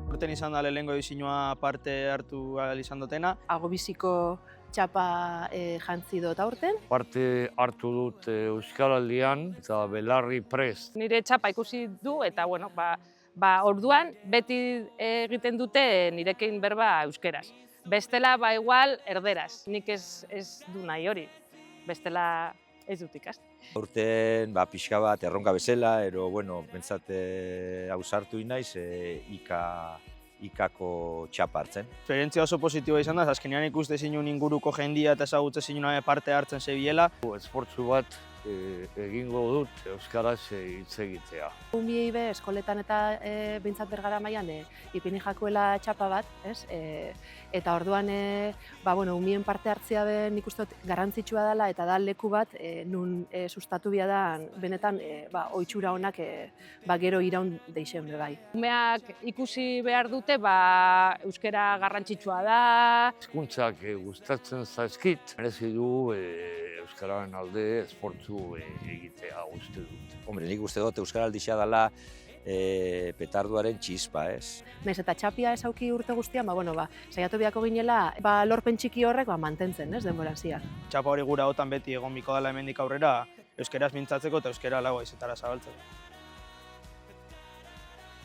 Urten izan da lehenengo edizioa parte hartu ahal izan dutena. Agobiziko txapa jantzi dut aurten. Parte hartu dut Euskaraldian eta belarri prest. Nire txapa ikusi du eta bueno, orduan beti egiten dute nirekin berba euskeraz. Bestela igual erderaz, nik ez du nahi hori, bestela ez dut ikasten. Urten pixka bat erronka bezala, bentsat ausartu naiz ikako txapa hartzen. Esperientzia oso positiboa izan da, azkenean ikuste zinun inguruko jendia eta ezagutze zinun parte hartzen zebiela. Esfortzu bat egingo dut euskaraz hitz egitea. Umiei be eskoletan eta behintzat Bergara mailan ipini jakuela txapa bat, ez? Eta orduan umien parte hartzea nik uste dut garrantzitsua dela eta da leku bat nun sustatu bia da benetan ohitxura honak gero iraun deixen be bai. Umeak ikusi behar dute euskara garrantzitsua da. Hizkuntzak gustatzen zaizkit, merezi du euskararen alde esfortzu egitea uste dut. Hombre, nik uste dut Euskaraldixa dela petarduaren txispa, ez? Naiz eta txapia ez auki urte guztian, saiatu biako ginela lorpen txiki horrek mantentzen, ez, denboran ziar. Txapa hori gura otan beti egon biko dela hemendik aurrera, euskaraz mintzatzeko eta euskara lagoa izetara zabaltzeko.